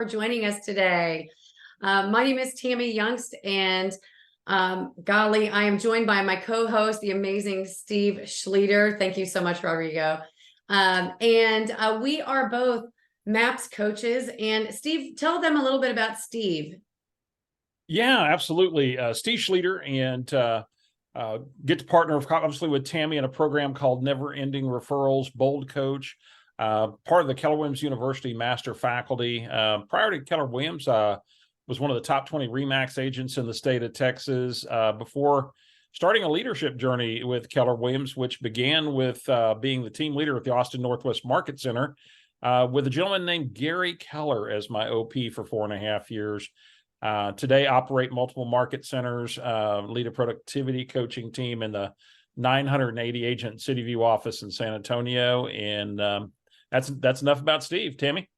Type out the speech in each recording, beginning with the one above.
For joining us today. My name is Tammi Juengst, and golly, I am joined by my co-host, the amazing Steve Schlueter. Thank you so much, Rodrigo. We are both MAPS coaches. And Steve, tell them a little bit about Steve. Yeah, absolutely. Steve Schlueter, and get to partner, obviously, with Tammi in a program called Never Ending Referrals, Bold Coach. Part of the Keller Williams University Master Faculty. Prior to Keller Williams, was one of the top 20 RE/MAX agents in the state of Texas before starting a leadership journey with Keller Williams, which began with being the team leader at the Austin Northwest Market Center with a gentleman named Gary Keller as my OP for 4.5 years. Today, operate multiple market centers, lead a productivity coaching team in the 980 agent City View office in San Antonio, and that's enough about Steve. Tammi?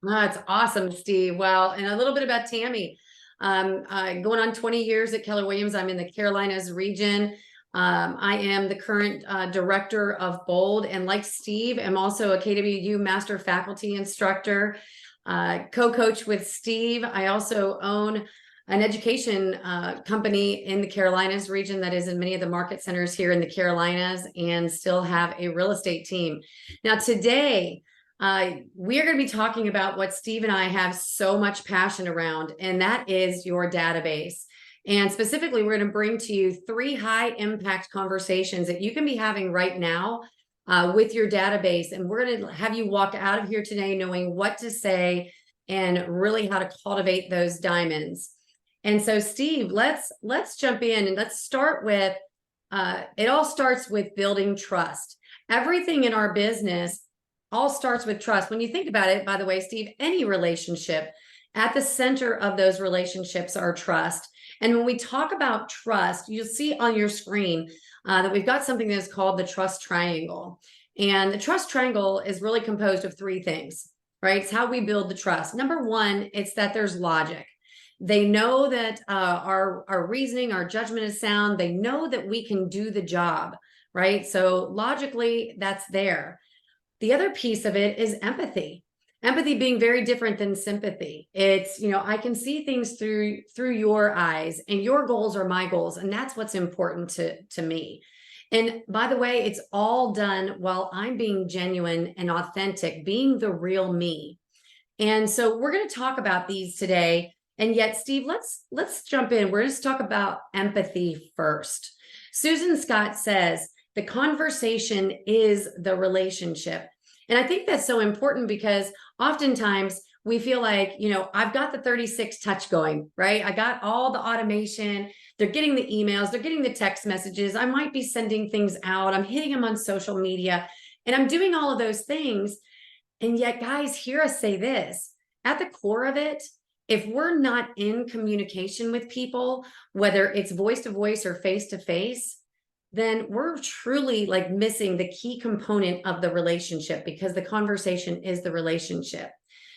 That's awesome, Steve. Well, and a little bit about Tammi. Going on 20 years at Keller Williams. I'm in the Carolinas region. I am the current director of Bold, and like Steve, I'm also a KWU Master Faculty Instructor, co-coach with Steve. I also own an education company in the Carolinas region that is in many of the market centers here in the Carolinas, and still have a real estate team. Now, today, we are going to be talking about what Steve and I have so much passion around, and that is your database. And specifically, we're going to bring to you 3 high impact conversations that you can be having right now with your database. And we're going to have you walk out of here today knowing what to say and really how to cultivate those diamonds. And so, Steve, let's jump in, and let's start with, it all starts with building trust. Everything in our business all starts with trust. When you think about it, by the way, Steve, any relationship, at the center of those relationships are trust. And when we talk about trust, you'll see on your screen that we've got something that's called the trust triangle. And the trust triangle is really composed of 3 things, right? It's how we build the trust. Number 1, it's that there's logic. They know that our reasoning, our judgment is sound. They know that we can do the job, right? So logically, that's there. The other piece of it is empathy. Empathy being very different than sympathy. It's, I can see things through your eyes, and your goals are my goals. And that's what's important to me. And by the way, it's all done while I'm being genuine and authentic, being the real me. And so we're going to talk about these today. And yet, Steve, let's jump in. We're going to talk about empathy first. Susan Scott says, the conversation is the relationship. And I think that's so important because oftentimes we feel like, I've got the 36 touch going, right? I got all the automation. They're getting the emails. They're getting the text messages. I might be sending things out. I'm hitting them on social media, and I'm doing all of those things. And yet, guys, hear us say this. At the core of it, if we're not in communication with people, whether it's voice to voice or face to face, then we're truly like missing the key component of the relationship, because the conversation is the relationship.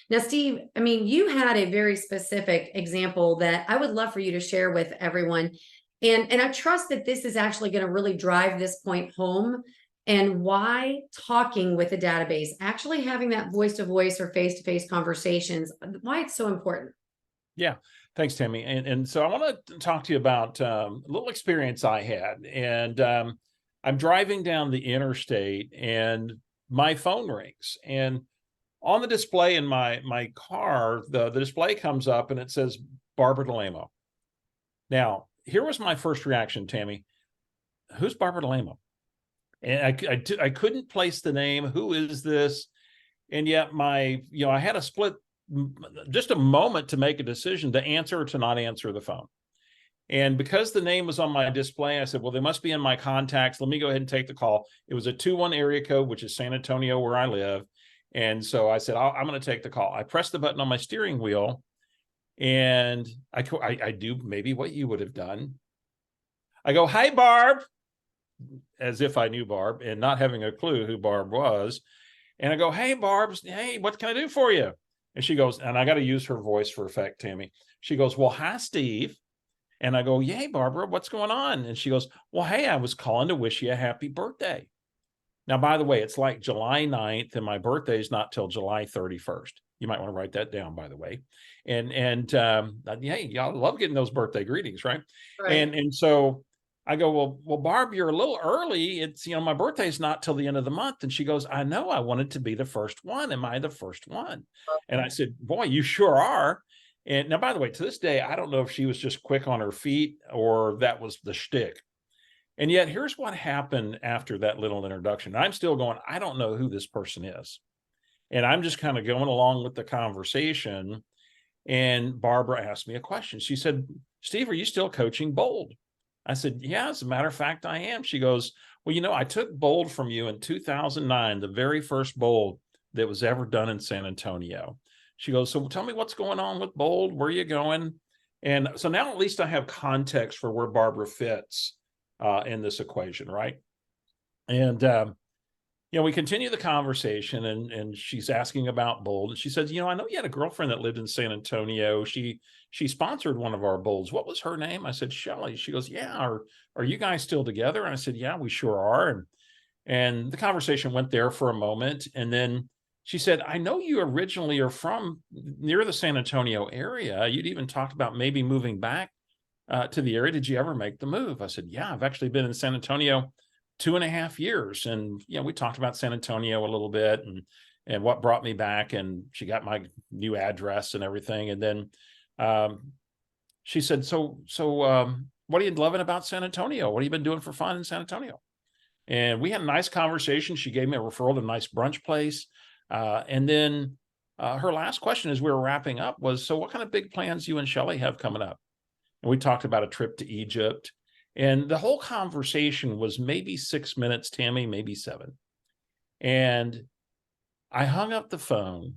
Now, Steve, you had a very specific example that I would love for you to share with everyone. And I trust that this is actually going to really drive this point home, and why talking with a database, actually having that voice to voice or face to face conversations, why it's so important. Yeah. Thanks, Tammi. And so I want to talk to you about a little experience I had. And I'm driving down the interstate, and my phone rings. And on the display in my car, the display comes up and it says Barbara DeLamo. Now, here was my first reaction, Tammi. Who's Barbara DeLamo? And I couldn't place the name. Who is this? And yet I had a split, just a moment to make a decision to answer or to not answer the phone. And because the name was on my display, I said, well, they must be in my contacts. Let me go ahead and take the call. It was a 21 area code, which is San Antonio, where I live. And so I said, I'm going to take the call. I pressed the button on my steering wheel, and I do maybe what you would have done. I go, hi, Barb, as if I knew Barb, and not having a clue who Barb was. And I go, hey, Barb, hey, what can I do for you? And she goes, and I got to use her voice for effect, Tammi. She goes, well, hi, Steve. And I go, yay, Barbara, what's going on? And she goes, well, hey, I was calling to wish you a happy birthday. Now, by the way, it's like July 9th, and my birthday is not till July 31st. You might want to write that down, by the way. And hey, y'all love getting those birthday greetings, right? Right. And so I go, well, Barb, you're a little early. It's, my birthday's not till the end of the month. And she goes, I know, I wanted to be the first one. Am I the first one? And I said, boy, you sure are. And now, by the way, to this day, I don't know if she was just quick on her feet or that was the shtick. And yet here's what happened after that little introduction. I'm still going, I don't know who this person is. And I'm just kind of going along with the conversation. And Barbara asked me a question. She said, Steve, are you still coaching Bold? I said, yeah, as a matter of fact, I am. She goes, well, I took Bold from you in 2009, the very first Bold that was ever done in San Antonio. She goes, so tell me what's going on with Bold. Where are you going? And so now at least I have context for where Barbara fits in this equation, right? And we continue the conversation, and she's asking about Bold, and she says, I know you had a girlfriend that lived in San Antonio. She sponsored one of our Bolds. What was her name? I said, Shelly. She goes, yeah. Are you guys still together? And I said, yeah, we sure are. And the conversation went there for a moment, and then she said, I know you originally are from near the San Antonio area. You'd even talked about maybe moving back to the area. Did you ever make the move? I said, yeah, I've actually been in San Antonio 2.5 years. And, we talked about San Antonio a little bit and what brought me back. And she got my new address and everything. And then she said, so what are you loving about San Antonio? What have you been doing for fun in San Antonio? And we had a nice conversation. She gave me a referral to a nice brunch place. And then her last question as we were wrapping up was, so what kind of big plans you and Shelly have coming up? And we talked about a trip to Egypt. And the whole conversation was maybe 6 minutes, Tammy, maybe 7. And I hung up the phone,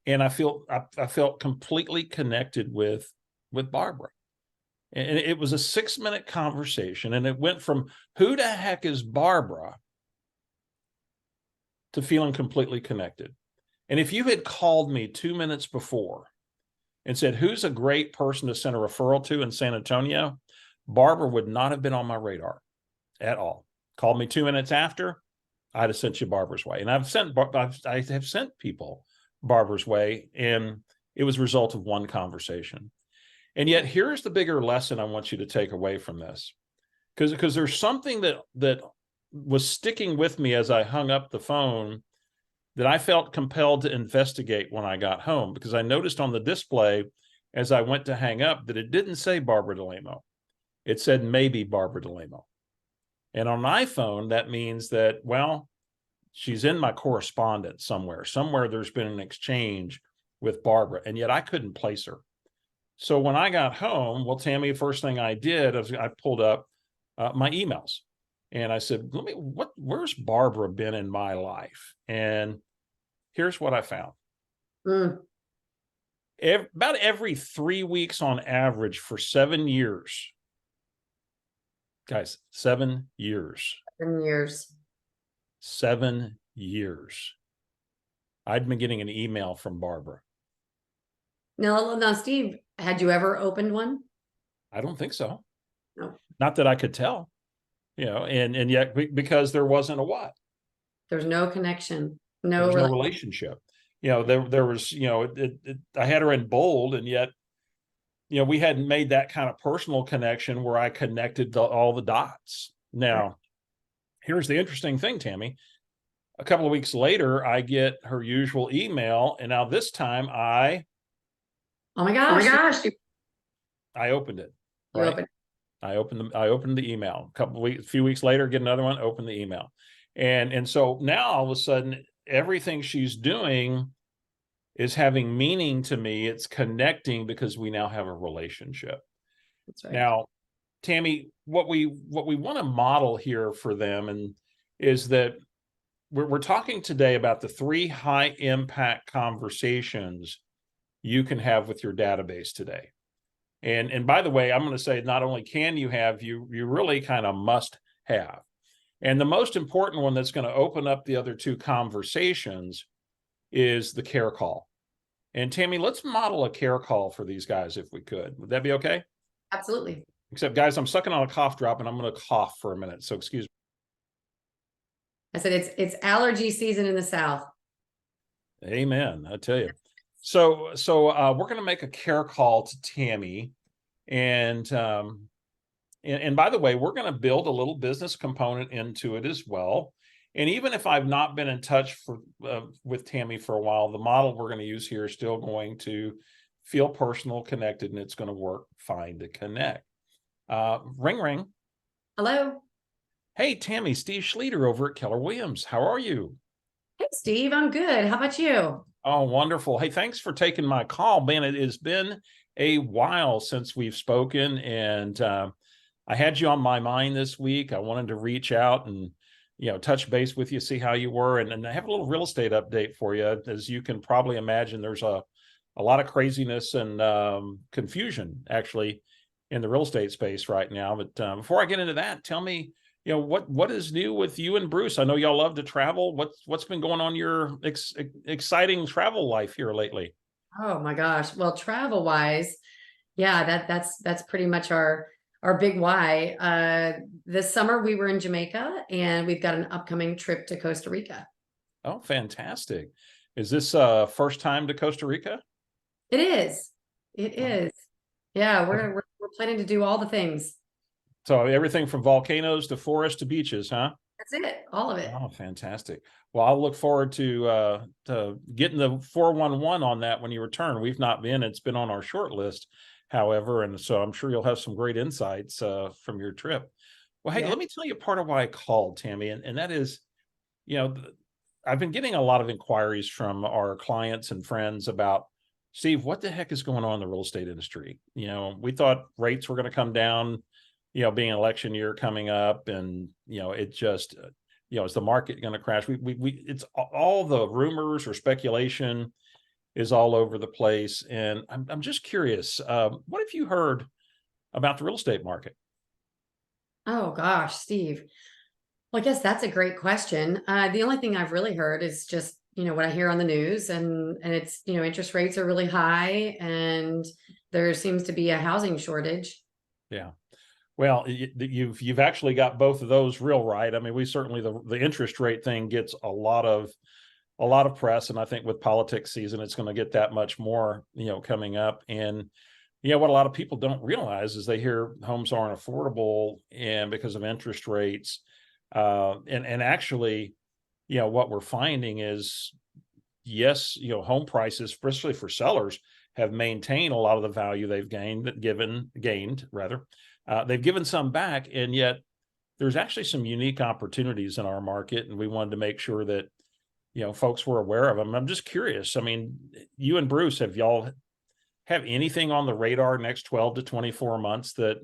and I felt completely connected with Barbara. And it was a 6-minute conversation, and it went from who the heck is Barbara to feeling completely connected. And if you had called me 2 minutes before and said, who's a great person to send a referral to in San Antonio, Barbara would not have been on my radar at all. Called me 2 minutes after, I'd have sent you Barbara's way. And I have sent people Barbara's way, and it was a result of one conversation. And yet here's the bigger lesson I want you to take away from this. Because there's something that was sticking with me as I hung up the phone that I felt compelled to investigate when I got home, because I noticed on the display as I went to hang up that it didn't say Barbara DeLamo. It said maybe Barbara DeLamo. And on an iPhone, that means that, well, she's in my correspondence somewhere. Somewhere there's been an exchange with Barbara, and yet I couldn't place her. So when I got home, well, Tammy, the first thing I did was I pulled up my emails. And I said, where's Barbara been in my life? And here's what I found. About every 3 weeks on average for 7 years. Guys, 7 years. 7 years. 7 years. I'd been getting an email from Barbara. Now, Steve, had you ever opened one? I don't think so. No. Not that I could tell. And yet because there wasn't a what? There's no connection. There was no relationship. There was, I had her in Bold, and yet, we hadn't made that kind of personal connection where I connected all the dots. Now, here's the interesting thing, Tammy. A couple of weeks later, I get her usual email, and now this time oh my gosh. I opened it. You opened. I opened the email. A few weeks later, get another one, open the email. And so now all of a sudden, everything she's doing is having meaning to me. It's connecting because we now have a relationship. That's right. Now, Tammy, what we want to model here for them is that we're talking today about the 3 high impact conversations you can have with your database today. And by the way, I'm going to say not only can you have, you really kind of must have. And the most important one that's going to open up the other 2 conversations is the care call. And Tammy, let's model a care call for these guys if we could. Would that be okay? Absolutely. Except, guys, I'm sucking on a cough drop and I'm going to cough for a minute. So excuse me. I said it's allergy season in the South. Amen. I tell you. So we're going to make a care call to Tammi, and by the way, we're going to build a little business component into it as well. And even if I've not been in touch with Tammi for a while, the model we're going to use here is still going to feel personal, connected, and it's going to work fine to connect. Ring, ring. Hello. Hey, Tammi, Steve Schlueter over at Keller Williams. How are you? Hey, Steve, I'm good. How about you? Oh, wonderful. Hey, thanks for taking my call, man. It has been a while since we've spoken, and I had you on my mind this week. I wanted to reach out and, touch base with you, see how you were, and I have a little real estate update for you. As you can probably imagine, there's a lot of craziness and confusion actually in the real estate space right now. But before I get into that, tell me, what is new with you and Bruce? I know y'all love to travel. What's been going on your exciting travel life here lately? Oh my gosh. Well, travel wise, yeah, that's pretty much our big why. This summer we were in Jamaica, and we've got an upcoming trip to Costa Rica. Oh, fantastic. Is this first time to Costa Rica? It is. It Oh, is. Yeah, we're planning to do all the things. so everything from volcanoes to forests to beaches, huh? That's it. All of it. Oh, fantastic. Well, I'll look forward to getting the 411 on that when you return. We've not been, it's been on our short list, however, and so I'm sure you'll have some great insights from your trip. Well, hey, Yeah. let me tell you part of why I called, Tammi, and that is, you know, I've been getting a lot of inquiries from our clients and friends about, Steve, what the heck is going on in the real estate industry? We thought rates were going to come down, being an election year coming up, and it just, is the market going to crash? It's all the rumors or speculation is all over the place, and I'm just curious, what have you heard about the real estate market? Oh gosh, Steve. Well, I guess that's a great question. The only thing I've really heard is just, what I hear on the news, and it's, interest rates are really high, and there seems to be a housing shortage. Yeah. Well, you've actually got both of those real right. I mean, we certainly the interest rate thing gets a lot of press, and I think with politics season, it's going to get that much more, coming up. And what a lot of people don't realize is they hear homes aren't affordable, and because of interest rates, and actually, what we're finding is, yes, home prices, especially for sellers, have maintained a lot of the value they've gained rather. They've given some back, and yet there's actually some unique opportunities in our market, and we wanted to make sure that folks were aware of them. I'm just curious. I mean, you and Bruce, have y'all have anything on the radar next 12 to 24 months that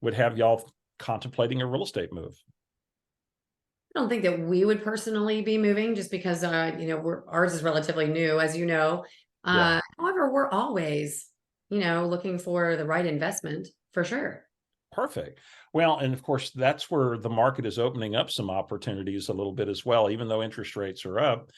would have y'all contemplating a real estate move? I don't think that we would personally be moving, just because, ours is relatively new, as you know. Yeah. However, we're always, looking for the right investment for sure. Perfect. Well, and of course, that's where the market is opening up some opportunities a little bit as well, even though interest rates are up.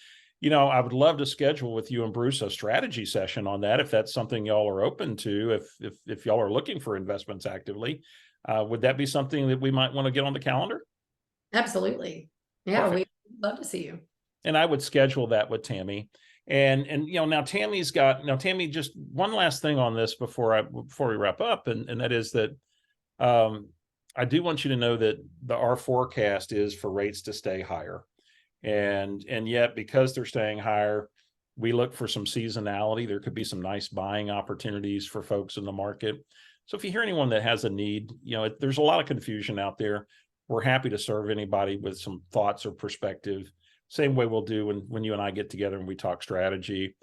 I would love to schedule with you and Bruce a strategy session on that, if that's something y'all are open to, if y'all are looking for investments actively. Would that be something that we might want to get on the calendar? Absolutely. Yeah, Perfect. we'd love to see you. And I would schedule that with Tammi. And now Tammi, just one last thing on this before we wrap up, and that is that I do want you to know that our forecast is for rates to stay higher, and yet, because they're staying higher, we look for some seasonality. There could be some nice buying opportunities for folks in the market. So if you hear anyone that has a need, there's a lot of confusion out there. We're happy to serve anybody with some thoughts or perspective. Same way we'll do when you and I get together and we talk strategy.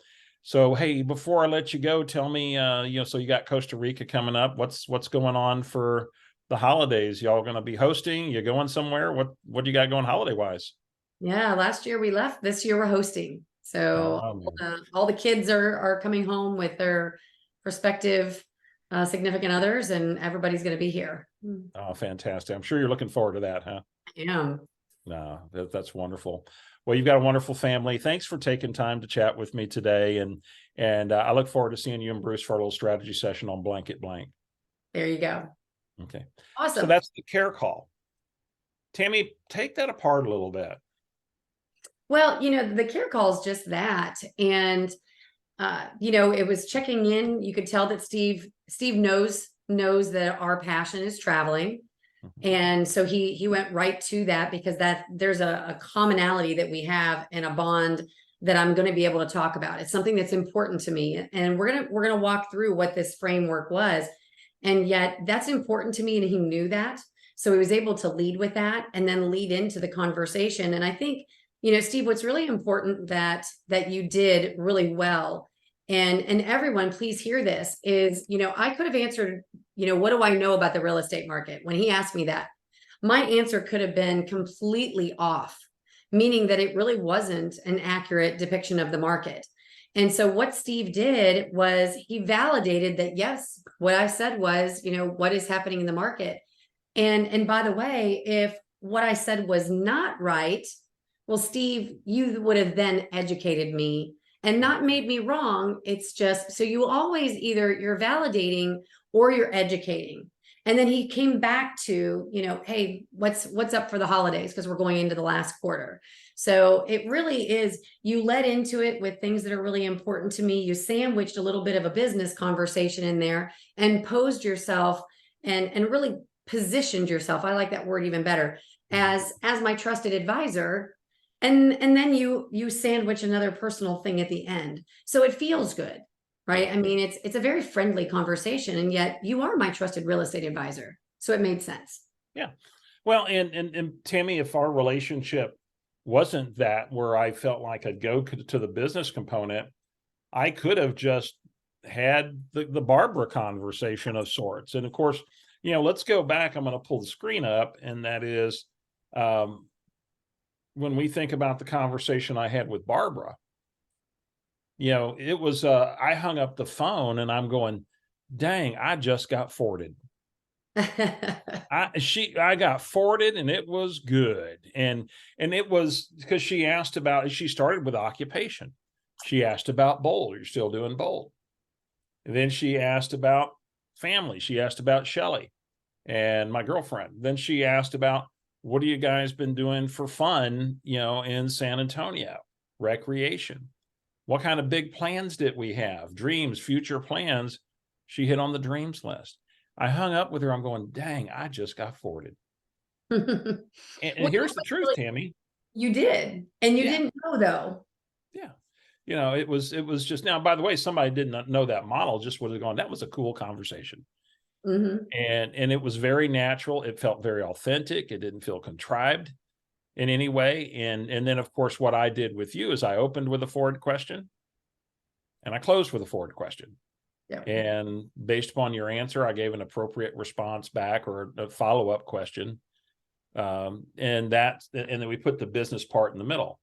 So, hey, before I let you go, tell me, so you got Costa Rica coming up. What's going on for the holidays? Y'all going to be hosting? You going somewhere? What do you got going holiday wise? Yeah, last year we left. This year we're hosting. So Oh, man. all the kids are coming home with their prospective significant others, and everybody's going to be here. Oh, fantastic. I'm sure you're looking forward to that, huh? I am. No, that's wonderful. Well, you've got a wonderful family. Thanks for taking time to chat with me today, and I look forward to seeing you and Bruce for a little strategy session on blanket blank. There you go. Okay. So Awesome. that's the care call. Tammi, take that apart a little bit. Well, the care call is just that. And, it was checking in. You could tell that Steve knows that our passion is traveling. And so he went right to that, because there's a commonality that we have and a bond that I'm going to be able to talk about. It's something that's important to me. And we're gonna walk through what this framework was. And yet that's important to me. And he knew that. So he was able to lead with that and then lead into the conversation. And I think, Steve, what's really important that you did really well, and everyone, please hear this, is, I could have answered, what do I know about the real estate market? When he asked me that, my answer could have been completely off, meaning that it really wasn't an accurate depiction of the market. And so what Steve did was he validated that, yes, what I said was, what is happening in the market. And by the way, if what I said was not right, well, Steve, you would have then educated me and not made me wrong. It's just, so you always either you're validating or you're educating. And then he came back to, hey, what's up for the holidays? Because we're going into the last quarter. So it really is, you led into it with things that are really important to me. You sandwiched a little bit of a business conversation in there and posed yourself and really positioned yourself. I like that word even better, as my trusted advisor. And then you sandwich another personal thing at the end. So it feels good, right? I mean, it's a very friendly conversation, and yet you are my trusted real estate advisor. So it made sense. Yeah. Well, and Tammi, if our relationship wasn't that where I felt like I'd go to the business component, I could have just had the Barbara conversation of sorts. And of course, let's go back. I'm going to pull the screen up, and that is, when we think about the conversation I had with Barbara, it was, I hung up the phone and I'm going, dang, I just got forwarded. I got forwarded, and it was good. And it was because she started with occupation. She asked about bold. You're still doing bold. And then she asked about family. She asked about Shelly and my girlfriend. Then she asked about, what have you guys been doing for fun, in San Antonio? Recreation. What kind of big plans did we have? Dreams, future plans. She hit on the dreams list. I hung up with her. I'm going, dang, I just got forwarded. And Well, here's the truth, Tammi. You did. And you didn't know, though. Yeah. It was just, now, by the way, somebody did not know that model, just would have gone, that was a cool conversation. And it was very natural. It felt very authentic. It didn't feel contrived in any way. And then, of course, what I did with you is I opened with a forward question and I closed with a forward question. Yeah. And based upon your answer, I gave an appropriate response back, or a follow-up question. And then we put the business part in the middle.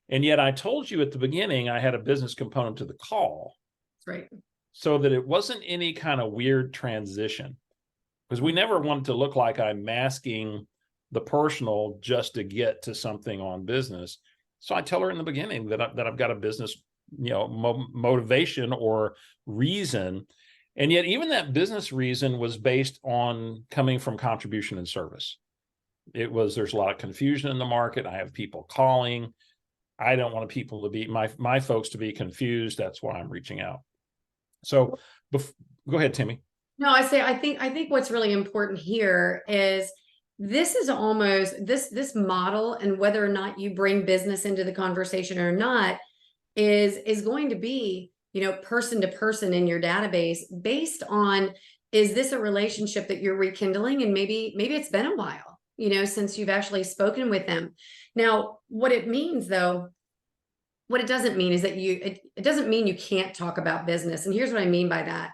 And yet I told you at the beginning, I had a business component to the call. That's right. So that it wasn't any kind of weird transition, because we never wanted to look like I'm masking the personal just to get to something on business. So I tell her in the beginning that I've got a business, motivation or reason. And yet even that business reason was based on coming from contribution and service. There's a lot of confusion in the market. I have people calling. I don't want people to be, my folks to be confused. That's why I'm reaching out. So go ahead, Tammi. No, I think what's really important here is this is almost this model, and whether or not you bring business into the conversation or not is going to be, person to person in your database, based on, is this a relationship that you're rekindling? And maybe it's been a while, since you've actually spoken with them. Now, what it means, though, what it doesn't mean is that it doesn't mean you can't talk about business. And here's what I mean by that.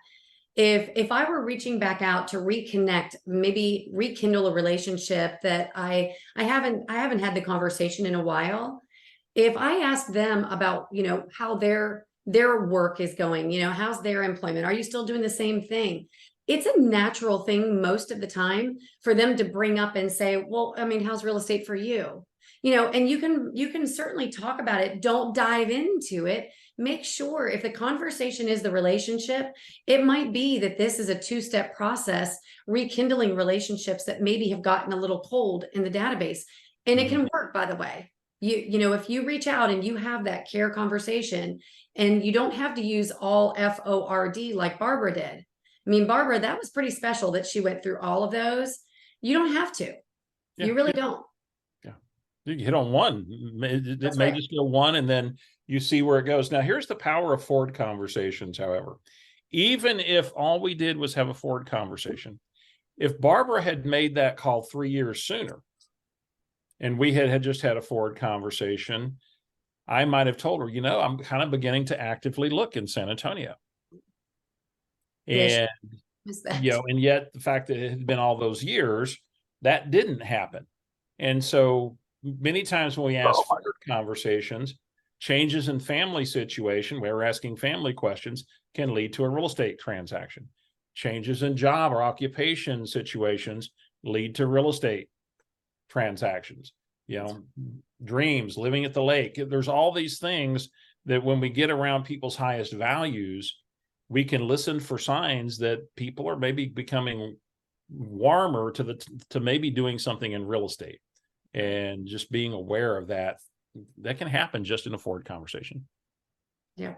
If I were reaching back out to reconnect, maybe rekindle a relationship that I haven't had the conversation in a while, if I ask them about, how their work is going, how's their employment? Are you still doing the same thing? It's a natural thing most of the time for them to bring up and say, well, I mean, how's real estate for you? And you can certainly talk about it. Don't dive into it. Make sure, if the conversation is the relationship, it might be that this is a two-step process, rekindling relationships that maybe have gotten a little cold in the database. And it can work, by the way. If you reach out and you have that care conversation, and you don't have to use all FORD like Barbara did. I mean, Barbara, that was pretty special that she went through all of those. You don't have to. Yeah, You really don't. yeah. You hit on one. It That's may right. just go one, and then you see where it goes. Now, here's the power of Ford conversations, however. Even if all we did was have a Ford conversation, if Barbara had made that call 3 years sooner, and we had just had a Ford conversation, I might have told her, I'm kind of beginning to actively look in San Antonio. Yes, And, is that. and yet the fact that it had been all those years, that didn't happen. And so many times when we ask Ford conversations, changes in family situation, where we're asking family questions, can lead to a real estate transaction. Changes in job or occupation situations lead to real estate transactions. Dreams, living at the lake. There's all these things that when we get around people's highest values, we can listen for signs that people are maybe becoming warmer to maybe doing something in real estate, and just being aware of that can happen just in a Ford conversation. Yeah.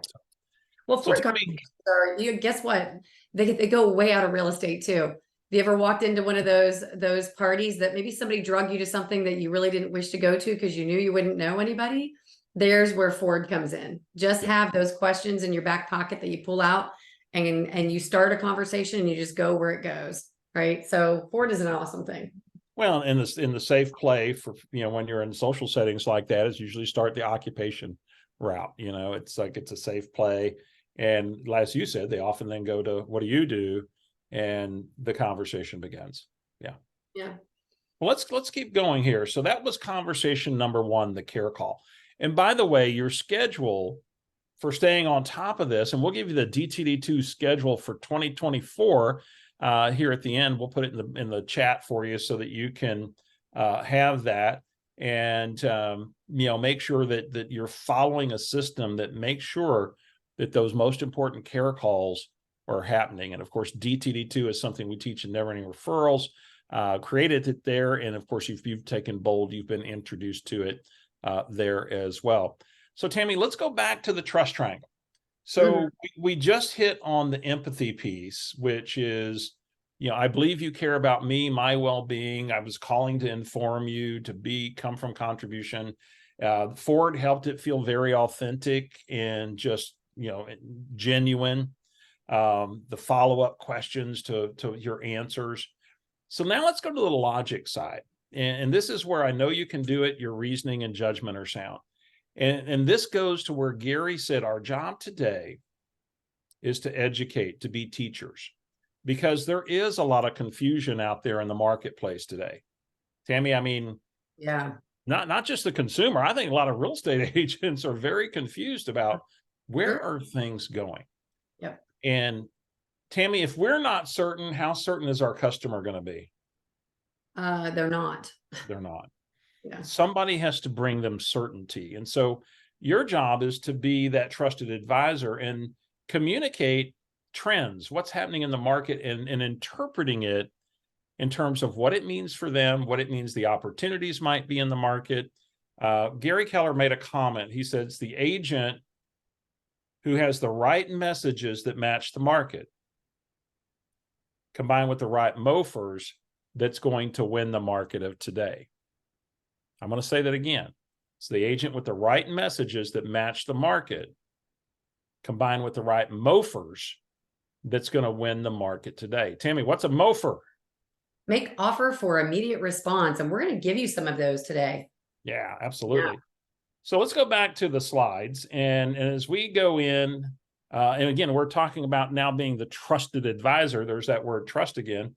Well, So Ford conversations are, guess what? They go way out of real estate too. Have you ever walked into one of those parties that maybe somebody drug you to something that you really didn't wish to go to because you knew you wouldn't know anybody? There's where Ford comes in. Just have those questions in your back pocket that you pull out, and you start a conversation and you just go where it goes. Right. So Ford is an awesome thing. Well, in the safe play for, when you're in social settings like that, is usually start the occupation route. It's like, it's a safe play. And as you said, they often then go to, what do you do? And the conversation begins. Yeah. Yeah. Well, let's keep going here. So that was conversation number one, the care call. And by the way, your schedule for staying on top of this, and we'll give you the DTD2 schedule for 2024 here at the end. We'll put it in the chat for you so that you can have that, and make sure that you're following a system that makes sure that those most important care calls are happening. And of course, DTD2 is something we teach in Never Ending Referrals. Created it there, and of course, if you've taken Bold, you've been introduced to it there as well. So Tammi, let's go back to the trust triangle. So we just hit on the empathy piece, which is, I believe you care about me, my well-being. I was calling to inform you to come from contribution. Ford helped it feel very authentic and just, genuine. The follow-up questions to your answers. So now let's go to the logic side. And this is where I know you can do it. Your reasoning and judgment are sound. And this goes to where Gary said, our job today is to educate, to be teachers, because there is a lot of confusion out there in the marketplace today. Tammi, I mean, Yeah. Not just the consumer. I think a lot of real estate agents are very confused about where are things going. Yep. And Tammi, if we're not certain, how certain is our customer going to be? They're not. They're not. Yeah. Somebody has to bring them certainty. And so your job is to be that trusted advisor and communicate trends, what's happening in the market, and interpreting it in terms of what it means for them, what it means the opportunities might be in the market. Gary Keller made a comment. He said it's the agent who has the right messages that match the market, combined with the right mofers, that's going to win the market of today. I'm going to say that again. It's the agent with the right messages that match the market, combined with the right mofers, that's going to win the market today. Tammi, what's a mofer? Make offer for immediate response. And we're going to give you some of those today. Yeah, absolutely. Yeah. So let's go back to the slides. And as we go in, and again, we're talking about now being the trusted advisor. There's that word trust again.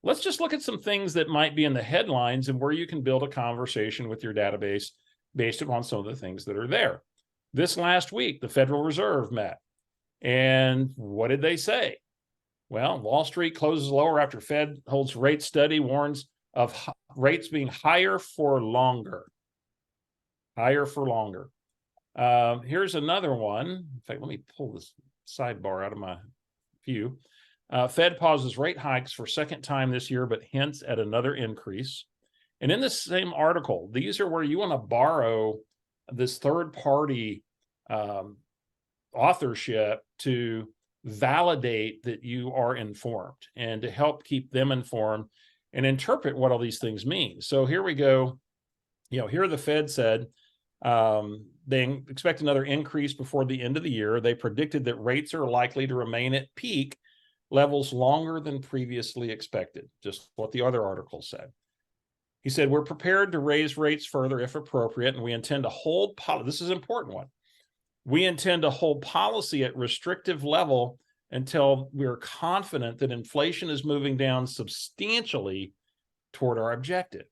Let's just look at some things that might be in the headlines and where you can build a conversation with your database based upon some of the things that are there. This last week, the Federal Reserve met. And what did they say? Well, Wall Street closes lower after Fed holds rate steady, warns of rates being higher for longer. Higher for longer. Here's another one. In fact, let me pull this sidebar out of my view. Fed pauses rate hikes for second time this year, but hints at another increase. And in this same article, these are where you want to borrow this third party authorship to validate that you are informed and to help keep them informed and interpret what all these things mean. So here we go. Here the Fed said they expect another increase before the end of the year. They predicted that rates are likely to remain at peak levels longer than previously expected, just what the other article said. He said, we're prepared to raise rates further if appropriate, and we intend to hold policy. This is an important one. We intend to hold policy at restrictive level until we're confident that inflation is moving down substantially toward our objective.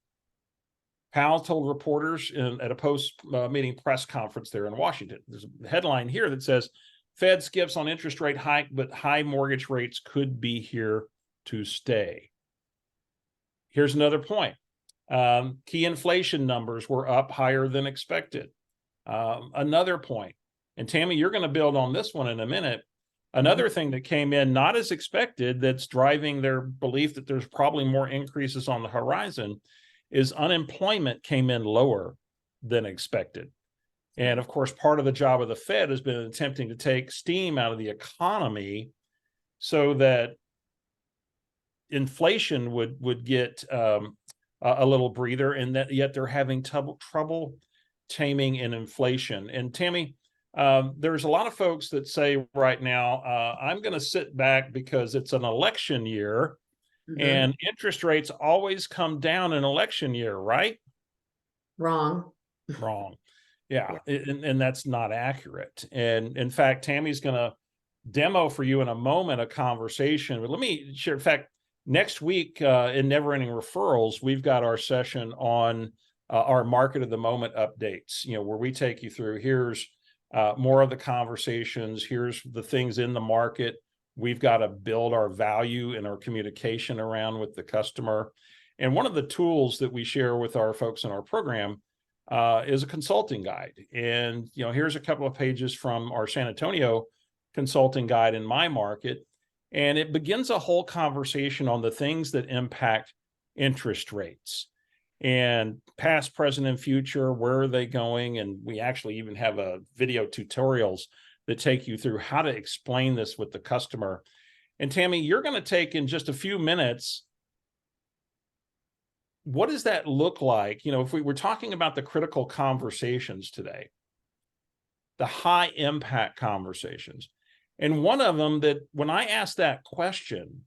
Powell told reporters at a post-meeting press conference there in Washington. There's a headline here that says, Fed skips on interest rate hike, but high mortgage rates could be here to stay. Here's another point. Key inflation numbers were up higher than expected. Another point, and Tammi, you're going to build on this one in a minute. Another thing that came in not as expected that's driving their belief that there's probably more increases on the horizon is unemployment came in lower than expected. And of course, part of the job of the Fed has been attempting to take steam out of the economy so that inflation would get a little breather, and that yet they're having trouble taming in inflation. And Tammi, there's a lot of folks that say right now, I'm going to sit back because it's an election year. And interest rates always come down in election year, right? Wrong. Yeah. And that's not accurate. And in fact, Tammy's going to demo for you in a moment a conversation. But let me share. In fact, next week in Never Ending Referrals, we've got our session on our market of the moment updates, where we take you through, here's more of the conversations, here's the things in the market. We've got to build our value and our communication around with the customer. And one of the tools that we share with our folks in our program is a consulting guide. And, here's a couple of pages from our San Antonio consulting guide in my market. And it begins a whole conversation on the things that impact interest rates and past, present, and future. Where are they going? And we actually even have a video tutorials that take you through how to explain this with the customer. And Tammi, you're going to take in just a few minutes, what does that look like? If we were talking about the critical conversations today, the high impact conversations. And one of them that when I asked that question,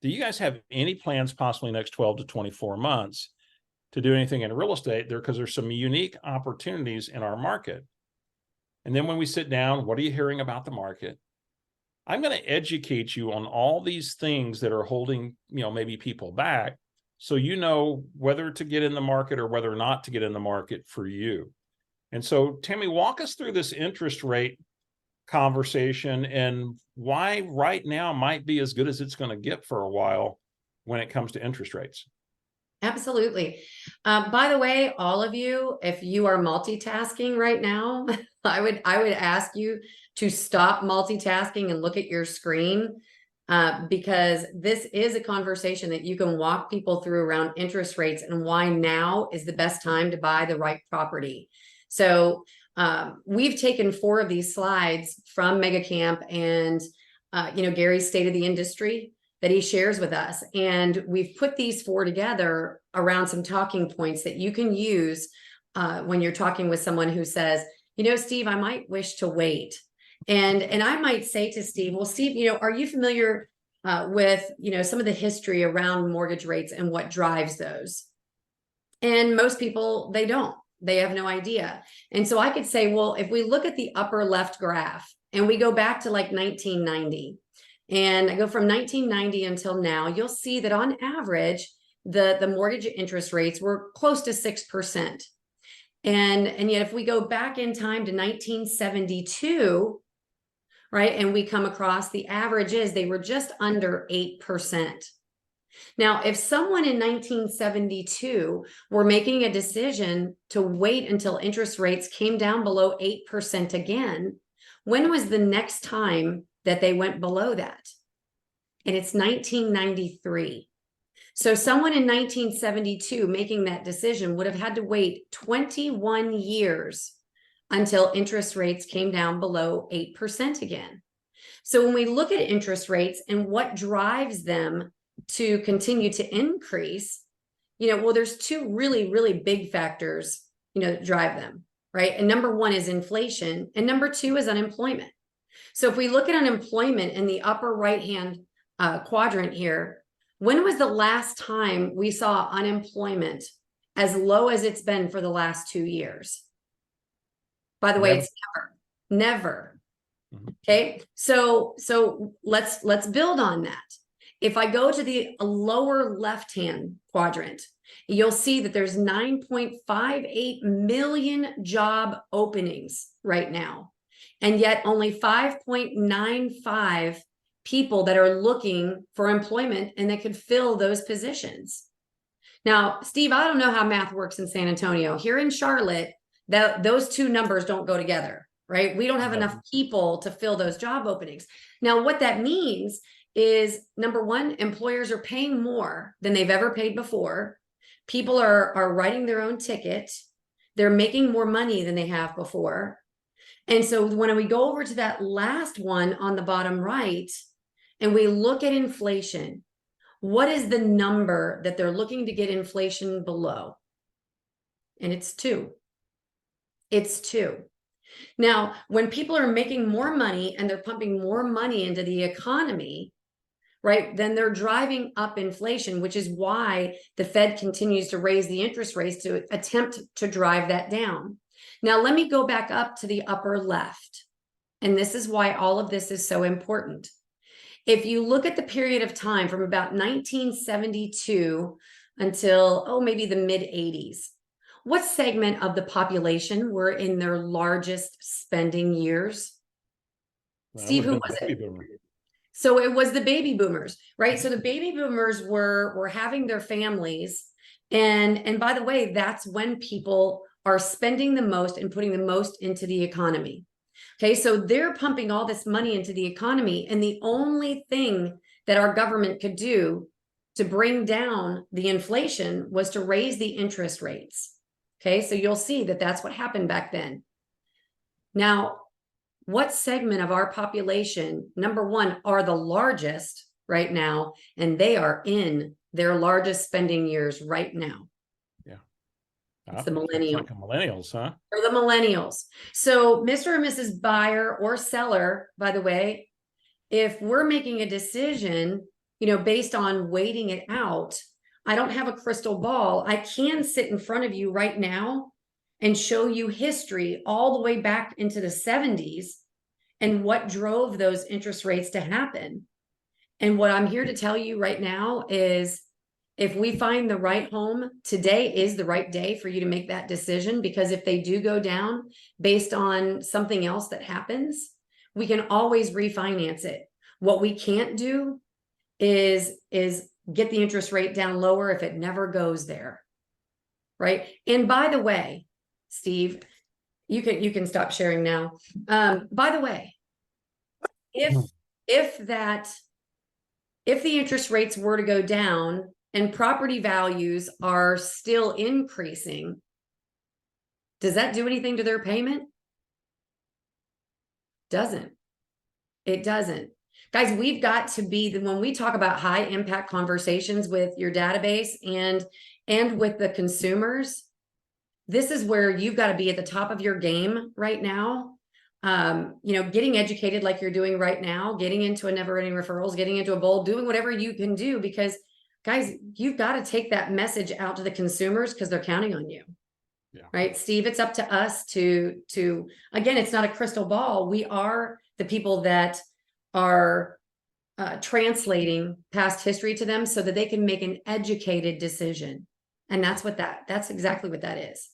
do you guys have any plans possibly next 12 to 24 months to do anything in real estate there? Because there's some unique opportunities in our market. And then when we sit down, what are you hearing about the market? I'm going to educate you on all these things that are holding, maybe people back, so you know whether to get in the market or whether not to get in the market for you. And so, Tammi, walk us through this interest rate conversation and why right now might be as good as it's going to get for a while when it comes to interest rates. Absolutely. By the way, all of you, if you are multitasking right now, I would ask you to stop multitasking and look at your screen, because this is a conversation that you can walk people through around interest rates and why now is the best time to buy the right property. So we've taken 4 of these slides from Mega Camp and Gary's State of the Industry that he shares with us. And we've put these 4 together around some talking points that you can use when you're talking with someone who says, Steve, I might wish to wait. And I might say to Steve, well, Steve, are you familiar with, some of the history around mortgage rates and what drives those? And most people, they don't. They have no idea. And so I could say, well, if we look at the upper left graph and we go back to like 1990, and I go from 1990 until now, you'll see that on average, the mortgage interest rates were close to 6%. And yet if we go back in time to 1972, right, and we come across the averages, they were just under 8%. Now, if someone in 1972 were making a decision to wait until interest rates came down below 8% again, when was the next time that they went below that? And it's 1993. So someone in 1972 making that decision would have had to wait 21 years until interest rates came down below 8% again. So when we look at interest rates and what drives them to continue to increase, well, there's two really, really big factors, that drive them, right? And number one is inflation, and number two is unemployment. So if we look at unemployment in the upper right-hand quadrant here, when was the last time we saw unemployment as low as it's been for the last 2 years? By the way, it's never. Okay, so let's build on that. If I go to the lower left-hand quadrant, you'll see that there's 9.58 million job openings right now, and yet only 5.95 people that are looking for employment and that could fill those positions. Now, Steve, I don't know how math works in San Antonio. Here in Charlotte, those two numbers don't go together, right? We don't have enough people to fill those job openings. Now, what that means is, number one, employers are paying more than they've ever paid before. People are writing their own ticket. They're making more money than they have before. And so when we go over to that last one on the bottom right, and we look at inflation, what is the number that they're looking to get inflation below? And it's 2. It's 2. Now, when people are making more money and they're pumping more money into the economy, right, then they're driving up inflation, which is why the Fed continues to raise the interest rates to attempt to drive that down. Now, let me go back up to the upper left. And this is why all of this is so important. If you look at the period of time from about 1972 until, maybe the mid-80s, what segment of the population were in their largest spending years? Steve, who was it? So it was the baby boomers, right? So the baby boomers were having their families. And by the way, that's when people are spending the most and putting the most into the economy. Okay, so they're pumping all this money into the economy. And the only thing that our government could do to bring down the inflation was to raise the interest rates. Okay, so you'll see that that's what happened back then. Now, what segment of our population, number one, are the largest right now, and they are in their largest spending years right now? Yeah. It's the millennials. Like the millennials, huh? Or the millennials. So Mr. and Mrs. Buyer or seller, by the way, if we're making a decision, based on waiting it out, I don't have a crystal ball. I can sit in front of you right now and show you history all the way back into the 70s and what drove those interest rates to happen. And what I'm here to tell you right now is, if we find the right home, today is the right day for you to make that decision, because if they do go down based on something else that happens, we can always refinance it. What we can't do is get the interest rate down lower if it never goes there, right? And by the way, Steve, you can stop sharing now. By the way, if the interest rates were to go down and property values are still increasing, does that do anything to their payment? Doesn't. It doesn't. Guys, we've got to be, when we talk about high impact conversations with your database and with the consumers, this is where you've got to be at the top of your game right now. Getting educated like you're doing right now, getting into a never ending referrals, getting into a bowl, doing whatever you can do, because guys, you've got to take that message out to the consumers because they're counting on you. Yeah. Right, Steve, it's up to us to again, it's not a crystal ball. We are the people that are translating past history to them so that they can make an educated decision. And that's exactly what that is.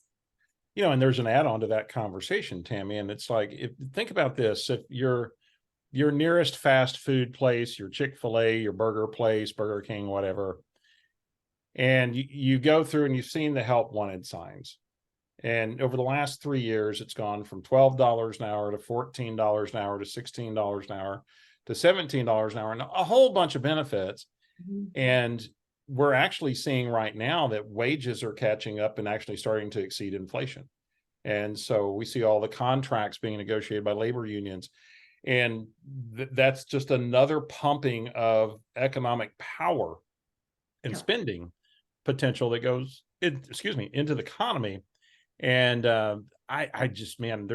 And there's an add-on to that conversation, Tammy, and it's like, think about this: if your nearest fast food place, your Chick-fil-A, your burger place, Burger King, whatever, and you go through and you've seen the help wanted signs, and over the last 3 years, it's gone from $12 an hour to $14 an hour to $16 an hour to $17 an hour, and a whole bunch of benefits. Mm-hmm. And we're actually seeing right now that wages are catching up and actually starting to exceed inflation. And so we see all the contracts being negotiated by labor unions. And that's just another pumping of economic power and Yeah. spending potential that goes into the economy. And I just, man,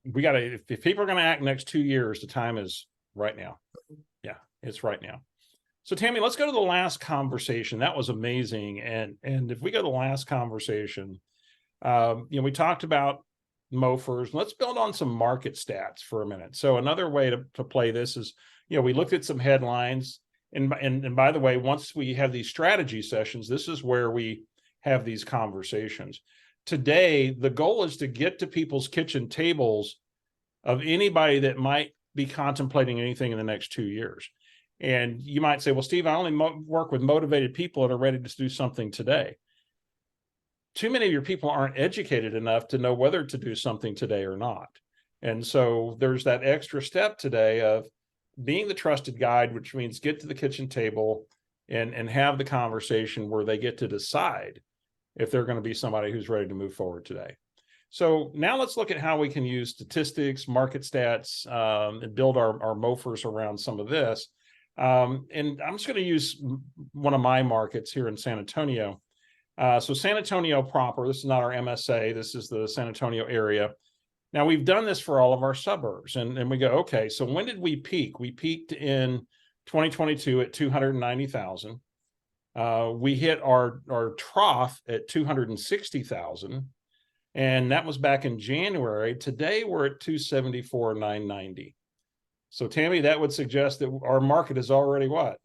we got to, if people are going to act next 2 years, the time is right now. Yeah, it's right now. So Tammi, let's go to the last conversation. That was amazing. And if we go to the last conversation, we talked about MOFers. Let's build on some market stats for a minute. So another way to play this is, we looked at some headlines. And by the way, once we have these strategy sessions, this is where we have these conversations. Today, the goal is to get to people's kitchen tables of anybody that might be contemplating anything in the next 2 years. And you might say, well, Steve, I only work with motivated people that are ready to do something today. Too many of your people aren't educated enough to know whether to do something today or not. And so there's that extra step today of being the trusted guide, which means get to the kitchen table and have the conversation where they get to decide if they're going to be somebody who's ready to move forward today. So now let's look at how we can use statistics, market stats, and build our MOFers around some of this. And I'm just going to use one of my markets here in San Antonio. So San Antonio proper, this is not our MSA, this is the San Antonio area. Now we've done this for all of our suburbs and we go, okay, so when did we peak? We peaked in 2022 at 290,000. We hit our trough at 260,000. And that was back in January. Today we're at 274,990. So Tammi, that would suggest that our market is already what?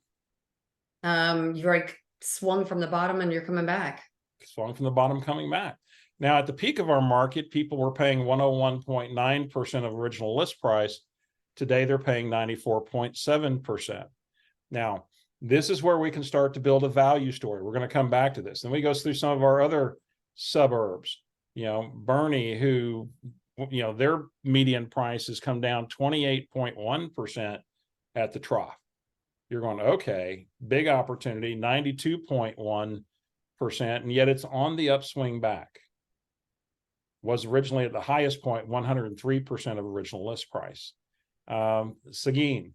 You've already swung from the bottom and you're coming back. Swung from the bottom, coming back. Now, at the peak of our market, people were paying 101.9% of original list price. Today, they're paying 94.7%. Now, this is where we can start to build a value story. We're going to come back to this. Then we go through some of our other suburbs. Bernie, who, their median price has come down 28.1% at the trough. You're going, okay, big opportunity, 92.1%, and yet it's on the upswing back. Was originally at the highest point, 103% of original list price. Seguin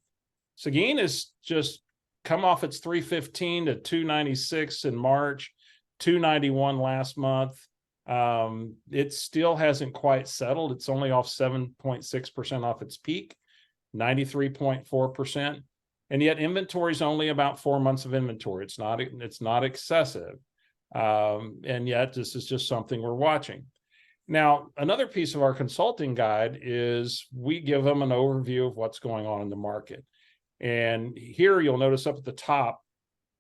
is just come off its 315 to 296 in March, 291 last month. It still hasn't quite settled. It's only off 7.6% off its peak, 93.4%. And yet inventory is only about 4 months of inventory. It's not excessive. And yet this is just something we're watching. Now, another piece of our consulting guide is we give them an overview of what's going on in the market. And here you'll notice up at the top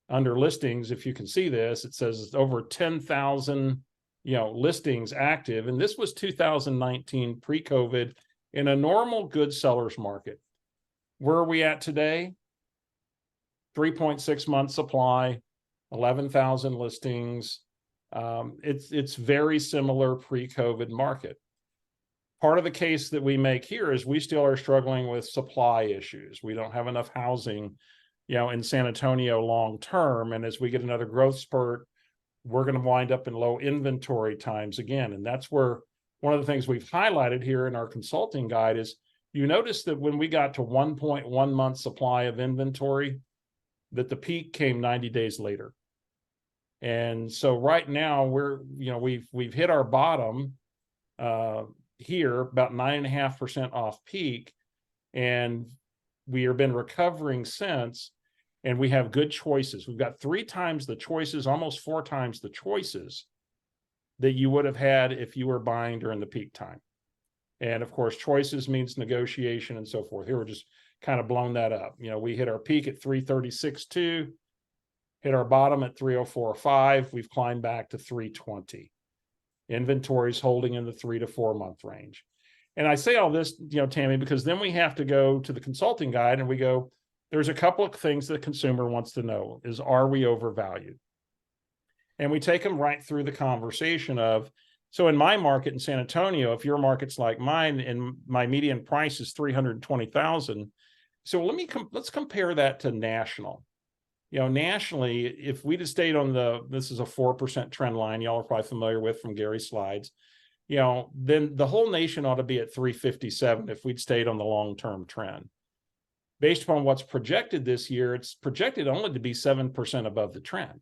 under listings, if you can see this, it says it's over 10,000 listings active. And this was 2019 pre-COVID in a normal good sellers market. Where are we at today? 3.6 month supply, 11,000 listings. It's very similar pre-COVID market. Part of the case that we make here is we still are struggling with supply issues. We don't have enough housing, in San Antonio long term. And as we get another growth spurt, we're going to wind up in low inventory times again. And that's where one of the things we've highlighted here in our consulting guide is you notice that when we got to 1.1 month supply of inventory, that the peak came 90 days later. And so right now we've hit our bottom here, about 9.5% off peak, and we have been recovering since, and we have good choices. We've got 3 times the choices, almost 4 times the choices that you would have had if you were buying during the peak time. And of course, choices means negotiation and so forth. Here we're just kind of blown that up. We hit our peak at 336.2, hit our bottom at 304.5. We've climbed back to 320. Inventory's holding in the 3 to 4 month range. And I say all this, Tammi, because then we have to go to the consulting guide and we go, there's a couple of things that the consumer wants to know is, are we overvalued? And we take them right through the conversation of, so in my market in San Antonio, if your market's like mine and my median price is 320,000, so let's compare that to national. Nationally, if we just stayed on this is a 4% trend line, y'all are probably familiar with from Gary's slides. then the whole nation ought to be at 357 if we'd stayed on the long-term trend. Based upon what's projected this year, it's projected only to be 7% above the trend.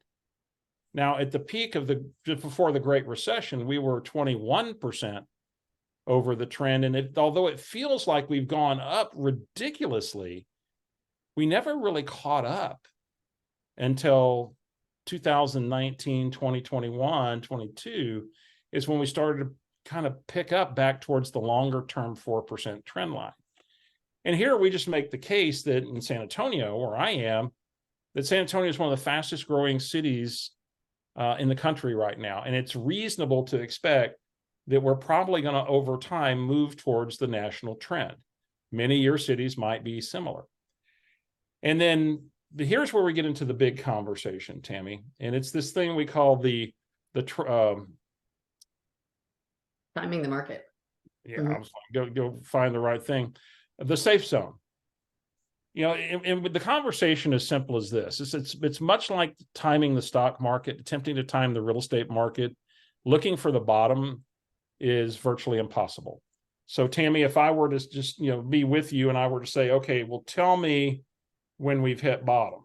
Now, at the peak of before the Great Recession, we were 21% over the trend. And although it feels like we've gone up ridiculously, we never really caught up until 2019, 2021, 22 is when we started to kind of pick up back towards the longer term 4% trend line. And here we just make the case that in San Antonio, where I am, that San Antonio is one of the fastest growing cities in the country right now. And it's reasonable to expect that we're probably going to, over time, move towards the national trend. Many of your cities might be similar. And then here's where we get into the big conversation, Tammi. And it's this thing we call timing the market. Yeah, I was like, go find the right thing. The safe zone. And the conversation is simple as this. It's much like timing the stock market, attempting to time the real estate market. Looking for the bottom is virtually impossible. So, Tammi, if I were to just be with you and I were to say, okay, well, tell me when we've hit bottom.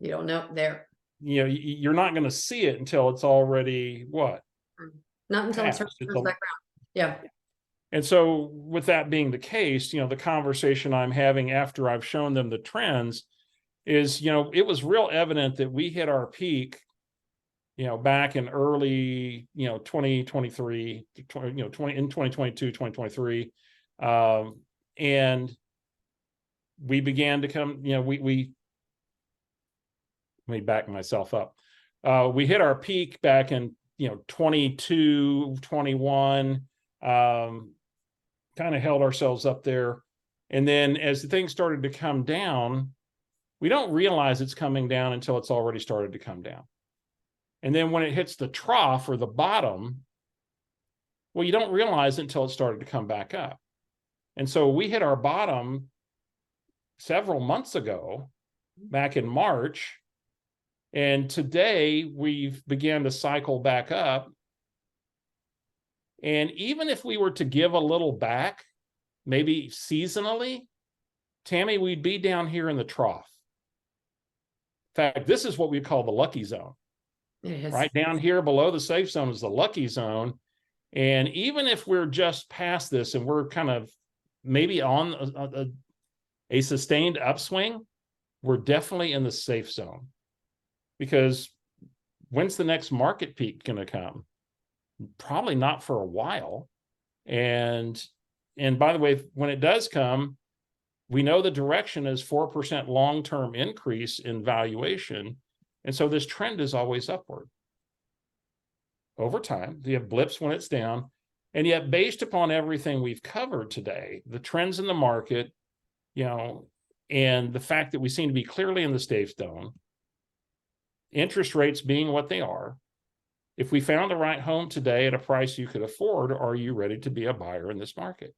You don't know there. You're not going to see it until it's already what? Not until it turns back around. Yeah. And so with that being the case, the conversation I'm having after I've shown them the trends is, it was real evident that we hit our peak, back in early, 2023, in 2022, 2023. And we began to come, let me back myself up. We hit our peak back in, 22, 21, kind of held ourselves up there. And then as the thing started to come down, we don't realize it's coming down until it's already started to come down. And then when it hits the trough or the bottom, well, you don't realize it until it started to come back up. And so we hit our bottom several months ago, back in March. And today we've began to cycle back up. And even if we were to give a little back, maybe seasonally, Tammi, we'd be down here in the trough. In fact, this is what we call the lucky zone. Right down here below the safe zone is the lucky zone. And even if we're just past this and we're kind of maybe on a sustained upswing, we're definitely in the safe zone. Because when's the next market peak going to come? Probably not for a while. And by the way, when it does come, we know the direction is 4% long-term increase in valuation. And so this trend is always upward. Over time, you have blips when it's down. And yet, based upon everything we've covered today, the trends in the market, and the fact that we seem to be clearly in the safe zone, interest rates being what they are, if we found the right home today at a price you could afford, are you ready to be a buyer in this market?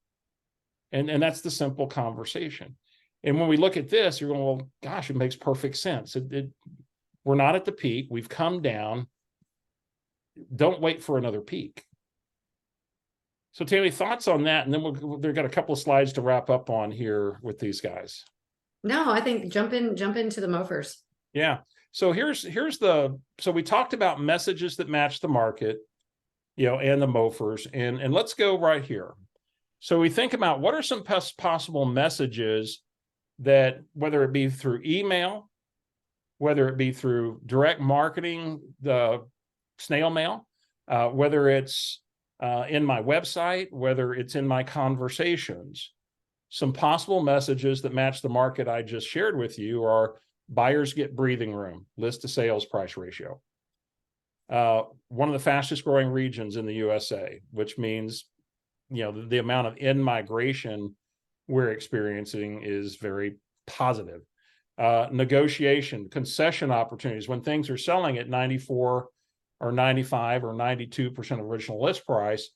And that's the simple conversation. And when we look at this, you're going, well, gosh, it makes perfect sense. We're not at the peak. We've come down. Don't wait for another peak. So, Tammi, thoughts on that? And then they've got a couple of slides to wrap up on here with these guys. No, I think jump into the MOFers. Yeah. So so we talked about messages that match the market, and the MOFers, and let's go right here. So we think about what are some possible messages that, whether it be through email, whether it be through direct marketing, the snail mail, whether it's in my website, whether it's in my conversations, some possible messages that match the market I just shared with you are: buyers get breathing room, list to sales price ratio. One of the fastest growing regions in the USA, which means, the amount of in-migration we're experiencing is very positive. Negotiation, concession opportunities, when things are selling at 94 or 95 or 92% original list price,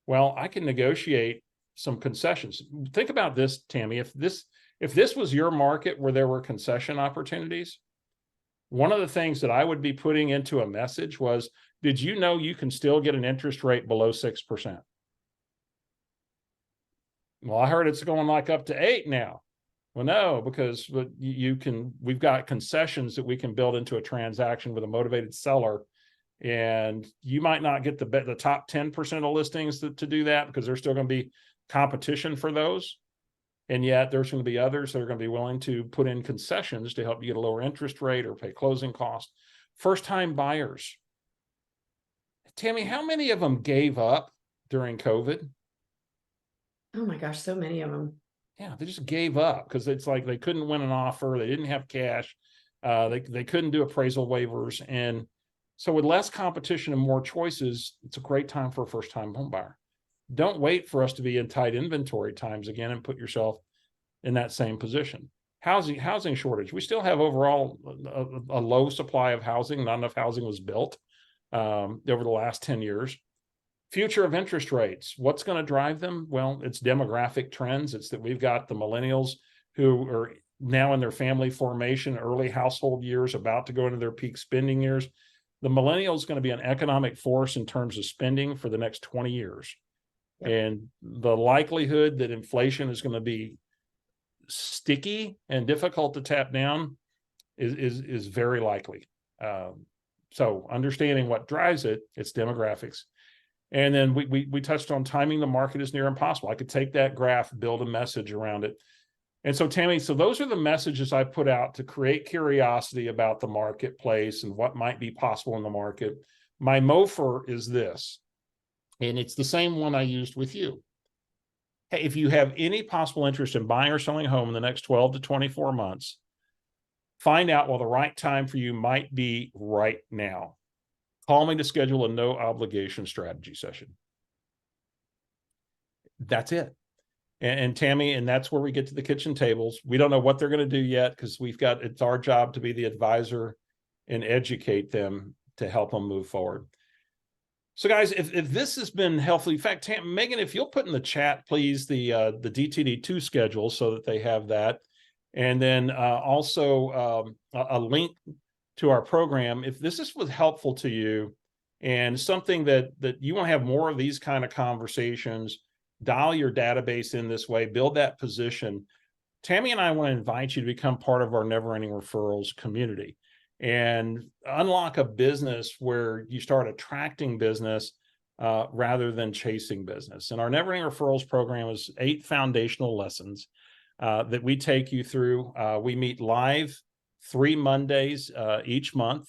well, I can negotiate some concessions. Think about this, Tammi. If this was your market where there were concession opportunities, one of the things that I would be putting into a message was, Did you know you can still get an interest rate below 6%? Well, I heard it's going like up to 8 now. Well, no, because we've got concessions that we can build into a transaction with a motivated seller. And you might not get the top 10% of listings to do that, because there's still going to be competition for those. And yet there's going to be others that are going to be willing to put in concessions to help you get a lower interest rate or pay closing costs. First-time buyers. Tammi, how many of them gave up during COVID? Oh my gosh, so many of them. Yeah, they just gave up because it's like they couldn't win an offer. They didn't have cash. They couldn't do appraisal waivers. And so with less competition and more choices, it's a great time for a first-time home buyer. Don't wait for us to be in tight inventory times again and put yourself in that same position. Housing shortage. We still have overall a low supply of housing. Not enough housing was built over the last 10 years. Future of interest rates. What's going to drive them? Well, it's demographic trends. It's that we've got the millennials who are now in their family formation, early household years, about to go into their peak spending years. The millennial is going to be an economic force in terms of spending for the next 20 years. Yep. And the likelihood that inflation is going to be sticky and difficult to tap down is very likely. So understanding what drives it, it's demographics. And then we touched on timing the market is near impossible. I could take that graph, build a message around it. And so, Tammi, so those are the messages I put out to create curiosity about the marketplace and what might be possible in the market. My MOFR is this, and it's the same one I used with you. Hey, if you have any possible interest in buying or selling a home in the next 12 to 24 months, find out what the right time for you might be right now. Call me to schedule a no obligation strategy session. That's it. And Tammi, and that's where we get to the kitchen tables. We don't know what they're going to do yet, because it's our job to be the advisor and educate them to help them move forward. So guys, if this has been helpful, in fact, Megan, if you'll put in the chat, please, the DTD2 schedule so that they have that. And then also a link to our program. If this was helpful to you and something that you want to have more of these kind of conversations, dial your database in this way, build that position. Tammi and I want to invite you to become part of our Never Ending Referrals community and unlock a business where you start attracting business rather than chasing business. And our Never Ending Referrals program is 8 foundational lessons that we take you through. We meet live 3 Mondays each month.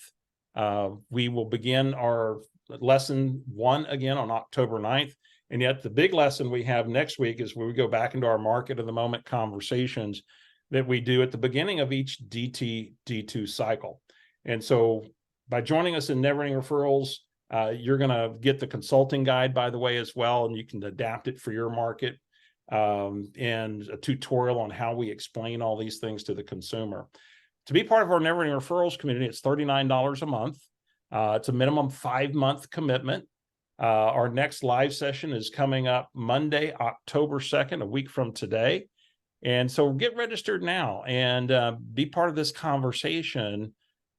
We will begin our lesson 1 again on October 9th. And yet the big lesson we have next week is where we go back into our market of the moment conversations that we do at the beginning of each DTD2 cycle. And so by joining us in Never Ending Referrals, you're going to get the consulting guide, by the way, as well, and you can adapt it for your market, and a tutorial on how we explain all these things to the consumer. To be part of our Never Ending Referrals community, it's $39 a month. It's a minimum 5-month commitment. Our next live session is coming up Monday, October 2nd, a week from today. And so get registered now and be part of this conversation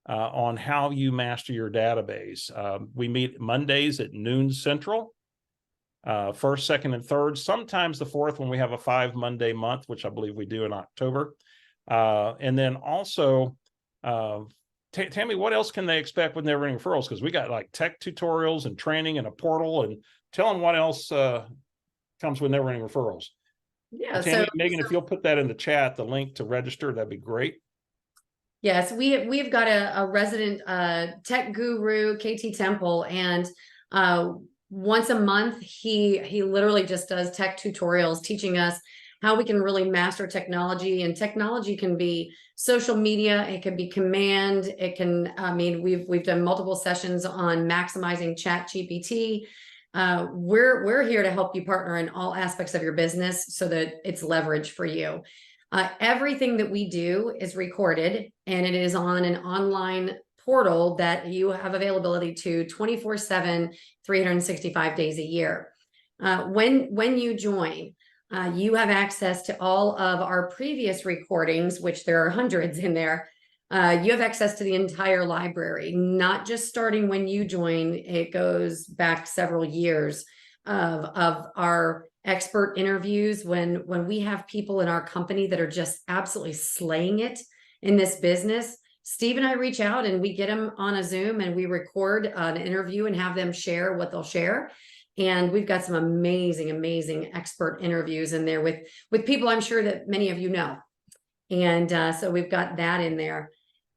on how you master your database. We meet Mondays at noon Central, first, second, and third, sometimes the fourth when we have a 5-Monday month, which I believe we do in October. And then also, Tammi, what else can they expect with Never Ending Referrals? Because we got like tech tutorials and training and a portal, and tell them what else comes with Never Ending Referrals. Yeah, Tammi, Megan, if you'll put that in the chat, the link to register, that'd be great. Yes, we've got a resident tech guru, KT Temple, and once a month he literally just does tech tutorials teaching us how we can really master technology. And technology can be social media, it can be command, it can, I mean, we've done multiple sessions on maximizing ChatGPT. We're here to help you partner in all aspects of your business so that it's leverage for you. Everything that we do is recorded, and it is on an online portal that you have availability to 24/7, 365 days a year. When you join, you have access to all of our previous recordings, which there are hundreds in there, You have access to the entire library, not just starting when you join. It goes back several years of our expert interviews when we have people in our company that are just absolutely slaying it in this business. Steve and I reach out and we get them on a Zoom and we record an interview and have them share what they'll share. And we've got some amazing expert interviews in there with people I'm sure that many of you know. And so we've got that in there.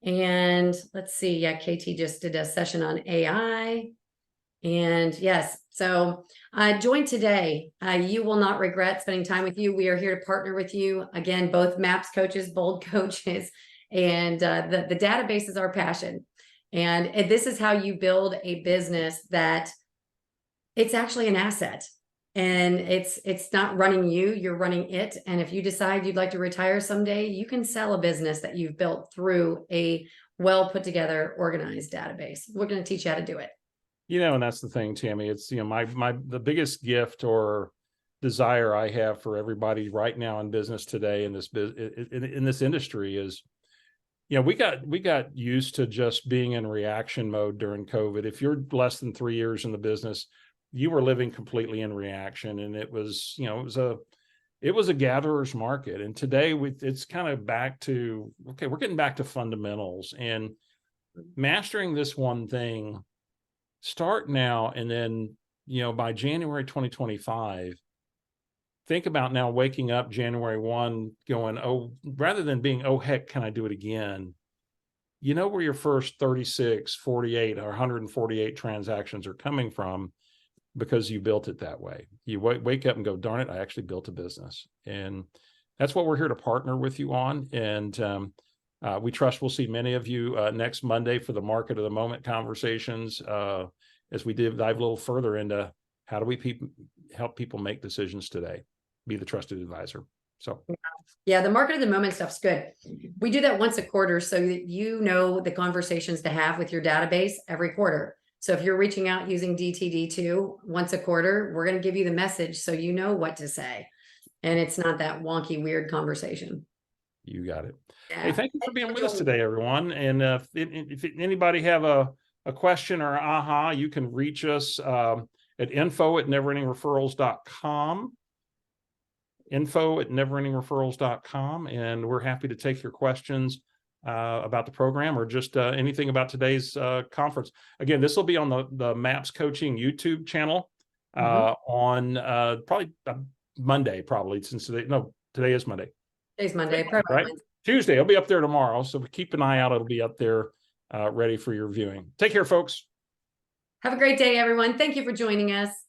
And let's see, yeah, KT just did a session on AI. And yes, so join today. You will not regret spending time with you. We are here to partner with you. Again, both MAPS coaches, Bold coaches, and the database is our passion. And this is how you build a business that it's actually an asset. And it's not running you, you're running it. And if you decide you'd like to retire someday, you can sell a business that you've built through a well put together, organized database. We're going to teach you how to do it. You know, and that's the thing, Tammi. It's, you know, the biggest gift or desire I have for everybody right now in business today in this industry is, you know, we got used to just being in reaction mode during COVID. If you're less than 3 years in the business, you were living completely in reaction, and it was, you know, it was a gatherer's market. And today it's kind of back to, okay, we're getting back to fundamentals and mastering this one thing. Start now, and then, you know, by January 2025, think about now waking up January 1 going, oh, rather than being, oh, heck, can I do it again? You know where your first 36, 48, or 148 transactions are coming from, because you built it that way. You wake up and go, darn it, I actually built a business. And that's what we're here to partner with you on. And we trust we'll see many of you next Monday for the Market of the Moment conversations, as we dive a little further into how do we help people make decisions today, be the trusted advisor. So yeah, the Market of the Moment stuff's good. We do that once a quarter so that you know the conversations to have with your database every quarter. So if you're reaching out using DTD2 once a quarter, we're going to give you the message so you know what to say. And it's not that wonky, weird conversation. You got it. Yeah. Hey, thank you for being with us today, everyone. And if anybody have a question or aha, you can reach us at info@neverendingreferrals.com. info@neverendingreferrals.com. And we're happy to take your questions about the program or just anything about today's conference. Again, this will be on the MAPS Coaching YouTube channel on probably Monday, since today is Monday. Today's Monday, right? Tuesday, it'll be up there tomorrow. So keep an eye out. It'll be up there ready for your viewing. Take care, folks. Have a great day, everyone. Thank you for joining us.